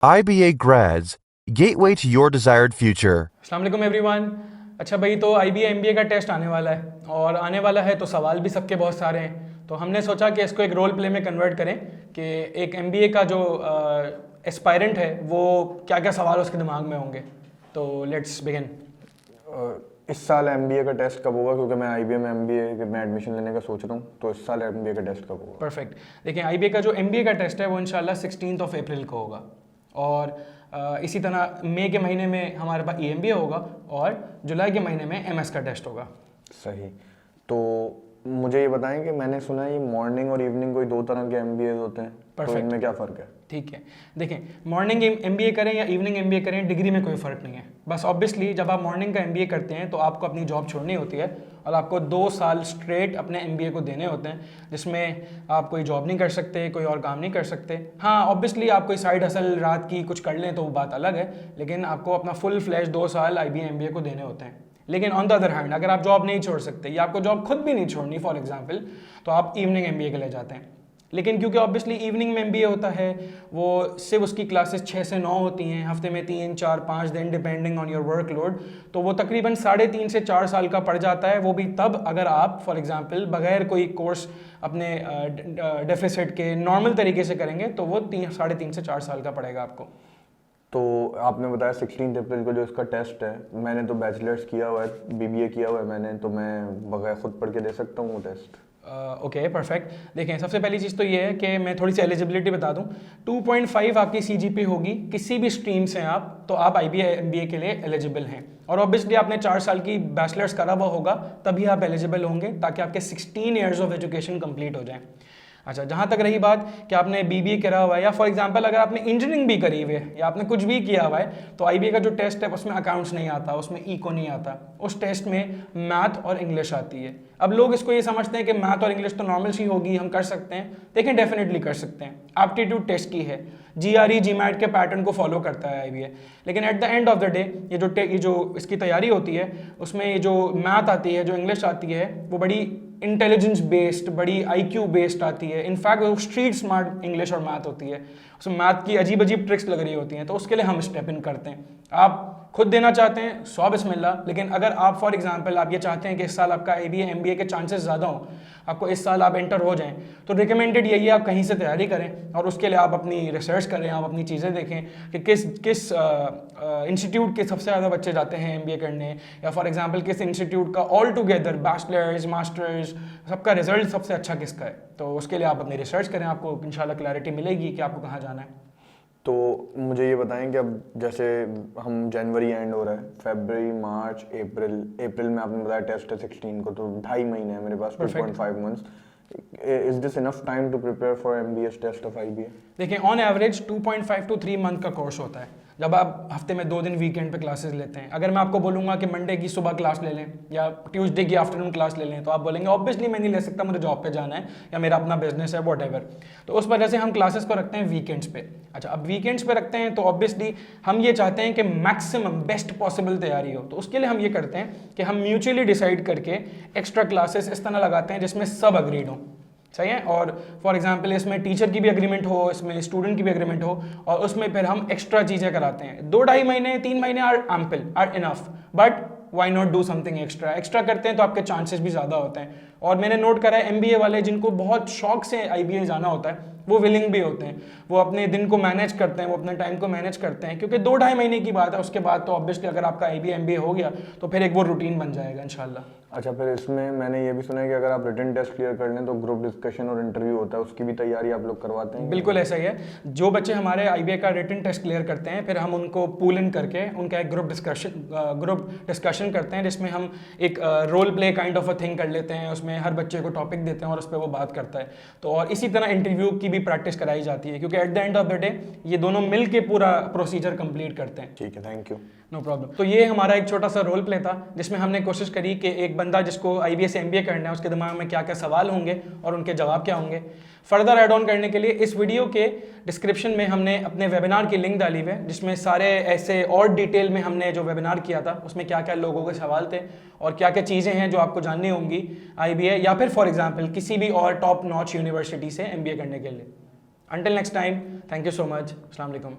IBA Grads, Gateway to Your Desired Future. अस्सलाम वालेकुम everyone. अच्छा भाई, तो IBA MBA का टेस्ट आने वाला है और आने वाला है तो सवाल भी सबके बहुत सारे हैं, तो हमने सोचा कि इसको एक रोल प्ले में कन्वर्ट करें कि एक MBA का जो एस्पायरेंट है वो क्या क्या सवाल उसके दिमाग में होंगे। तो लेट्स बिगिन। इस साल MBA का टेस्ट कब होगा? क्योंकि मैं IBA में MBA में एडमिशन लेने का सोच रहा हूँ, तो इस साल MBA का टेस्ट कब होगा? परफेक्ट। देखिए, IBA का जो MBA का टेस्ट है वो इंशाल्लाह 16 अप्रैल को होगा और इसी तरह मई के महीने में हमारे पास EMBA होगा और जुलाई के महीने में MS का टेस्ट होगा। सही। तो मुझे ये बताएं कि मैंने सुना है ये मॉर्निंग और इवनिंग कोई दो तरह के MBA होते हैं, तो इनमें क्या फ़र्क है? ठीक है, देखें, मॉर्निंग MBA करें या इवनिंग MBA करें, डिग्री में कोई फ़र्क नहीं है। बस ऑब्वियसली जब आप मॉर्निंग का MBA करते हैं तो आपको अपनी जॉब छोड़नी होती है और आपको 2 साल स्ट्रेट अपने MBA को देने होते हैं, जिसमें आप कोई जॉब नहीं कर सकते, कोई और काम नहीं कर सकते। हाँ, ऑब्वियसली आप कोई साइड हसल रात की कुछ कर लें तो वो बात अलग है, लेकिन आपको अपना फुल फ्लैश 2 साल IBA MBA को देने होते हैं। लेकिन ऑन द अदर हैंड, अगर आप जॉब नहीं छोड़ सकते या आपको जॉब खुद भी नहीं छोड़नी फॉर एग्जांपल, तो आप इवनिंग MBA के लिए जाते हैं। लेकिन क्योंकि ऑब्वियसली इवनिंग में MBA होता है, वो सिर्फ उसकी क्लासेस 6 से 9 होती हैं, हफ्ते में 3, 4, 5 दिन डिपेंडिंग ऑन योर वर्कलोड, तो वो तकरीबन 3.5 से 4 साल का पड़ जाता है। वो भी तब अगर आप फॉर एग्जांपल बगैर कोई कोर्स अपने डेफिसिट के नॉर्मल तरीके से करेंगे तो वो 3.5 से 4 साल का पड़ेगा आपको। तो आपने बताया 16 अप्रैल को जो इसका टेस्ट है, मैंने तो बैचलर्स किया हुआ है, BBA किया हुआ है मैंने, तो मैं बगैर खुद पढ़ के दे सकता हूँ वो टेस्ट? Okay, perfect. देखें, सबसे पहली चीज़ तो ये है कि मैं थोड़ी सी एलिजिबिलिटी बता दूं। 2.5 आपकी CGP होगी, किसी भी स्ट्रीम से आप, तो आप IBA MBA के लिए एलिजिबल हैं। और ऑब्वियसली आपने 4 साल की बैचलर्स करा हुआ होगा, तभी आप एलिजिबल होंगे, ताकि आपके 16 ईयर्स ऑफ एजुकेशन कंप्लीट हो जाएं। अच्छा, जहाँ तक रही बात कि आपने BBA करा हुआ है या फॉर एग्जांपल अगर आपने इंजीनियरिंग भी करी हुई है या आपने कुछ भी किया हुआ है, तो IBA का जो टेस्ट है उसमें अकाउंट्स नहीं आता, उसमें इको नहीं आता, उस टेस्ट में मैथ और इंग्लिश आती है। अब लोग इसको ये समझते हैं कि मैथ और इंग्लिश तो नॉर्मल सी होगी, हम कर सकते हैं। देखें, डेफिनेटली कर सकते हैं। एप्टीट्यूड टेस्ट की है, GRE GMAT के पैटर्न को फॉलो करता है IBA, लेकिन at the end of the day ये जो इसकी तैयारी होती है उसमें ये जो मैथ आती है, जो इंग्लिश आती है, वो बड़ी इंटेलिजेंस बेस्ड, बड़ी IQ बेस्ड आती है। इनफैक्ट वो स्ट्रीट स्मार्ट इंग्लिश और मैथ होती है, उसमें मैथ की अजीब अजीब ट्रिक्स लग रही होती हैं, तो उसके लिए हम स्टेप इन करते हैं। आप खुद देना चाहते हैं, 100 बिस्मिल्लाह। लेकिन अगर आप फॉर एग्जांपल आप ये चाहते हैं कि इस साल आपका IBA MBA के चांसेस ज़्यादा हों, आपको इस साल आप एंटर हो जाएं, तो रिकमेंडेड यही है आप कहीं से तैयारी करें और उसके लिए आप अपनी रिसर्च करें, आप अपनी चीज़ें देखें कि किस इंस्टीट्यूट के सबसे ज़्यादा बच्चे जाते हैं MBA करने, या फॉर एग्जांपल किस इंस्टीट्यूट का ऑल टुगेदर बैचलर्स मास्टर्स सबका रिजल्ट सबसे अच्छा किसका है। तो उसके लिए आप अपनी रिसर्च करें, आपको इंशाल्लाह क्लैरिटी मिलेगी कि आपको कहाँ जाना है। तो मुझे ये बताएं कि अब जैसे हम जनवरी एंड हो रहा है, फरवरी मार्च अप्रैल में आपने बताया टेस्ट है 16 को, तो 2.5 महीने है मेरे पास, 2.5 months. Is this enough time to prepare for MBA test of IBA? देखिए, ऑन एवरेज 2.5 to 3 मंथ का कोर्स होता है, जब आप हफ्ते में 2 दिन वीकेंड पे क्लासेस लेते हैं। अगर मैं आपको बोलूँगा कि मंडे की सुबह क्लास ले लें या ट्यूसडे की आफ्टरनून क्लास ले लें, तो आप बोलेंगे ऑब्वियसली मैं नहीं ले सकता, मुझे जॉब पे जाना है या मेरा अपना बिजनेस है, व्हाटएवर। तो उस वजह से हम क्लासेस को रखते हैं वीकेंड्स पे। अच्छा, अब वीकेंड्स पे रखते हैं तो ऑब्वियसली हम ये चाहते हैं कि मैक्सिमम बेस्ट पॉसिबल तैयारी हो, तो उसके लिए हम ये करते हैं कि हम म्यूचुअली डिसाइड करके एक्स्ट्रा क्लासेस इस तरह लगाते हैं जिसमें सब अग्रीड हों। सही है, और फॉर एग्जांपल इसमें टीचर की भी एग्रीमेंट हो, इसमें स्टूडेंट की भी एग्रीमेंट हो, और उसमें फिर हम एक्स्ट्रा चीज़ें कराते हैं। 2-2.5 महीने 3 महीने are ample, are enough, but why not do something extra करते हैं तो आपके चांसेस भी ज़्यादा होते हैं। और मैंने नोट करा है MBA वाले जिनको बहुत शौक से IBA जाना होता है, वो विलिंग भी होते हैं, वो अपने दिन को मैनेज करते हैं, वो अपने टाइम को मैनेज करते हैं, क्योंकि 2-2.5 महीने की बात है। उसके बाद तो ऑब्वियसली अगर आपका IBA MBA हो गया तो फिर एक वो रूटीन बन जाएगा इंशाल्लाह। अच्छा, फिर इसमें मैंने ये भी सुना है कि अगर आप रिटन टेस्ट क्लियर कर लें तो ग्रुप डिस्कशन और इंटरव्यू होता है, उसकी भी तैयारी आप लोग करवाते हैं? बिल्कुल ऐसा ही है। जो बच्चे हमारे IBA का रिटन टेस्ट क्लियर करते हैं, फिर हम उनको पूल इन करके उनका एक ग्रुप डिस्कशन करते हैं, जिसमें हम एक role play kind of a thing कर लेते हैं। उसमें हर बच्चे को टॉपिक देते हैं और उस पर वो बात करता है। तो और इसी तरह इंटरव्यू की भी प्रैक्टिस कराई जाती है, क्योंकि at the end of the day ये दोनों मिल के पूरा प्रोसीजर कंप्लीट करते हैं। ठीक है, थैंक यू। No problem. तो ये हमारा एक छोटा सा रोल प्ले था, जिसमें हमने कोशिश करी कि एक बंदा जिसको IBA से MBA करना है, उसके दिमाग में क्या क्या सवाल होंगे और उनके जवाब क्या होंगे। फर्दर ऐड ऑन करने के लिए इस वीडियो के डिस्क्रिप्शन में हमने अपने वेबिनार की लिंक डाली हुई है, जिसमें सारे ऐसे और डिटेल में हमने जो वेबिनार किया था उसमें क्या क्या लोगों के सवाल थे और क्या क्या चीज़ें हैं जो आपको जाननी होंगी IBA या फिर फॉर एग्जांपल किसी भी और टॉप नॉच यूनिवर्सिटी से MBA करने के लिए। Until next time, thank you so much. अस्सलाम वालेकुम।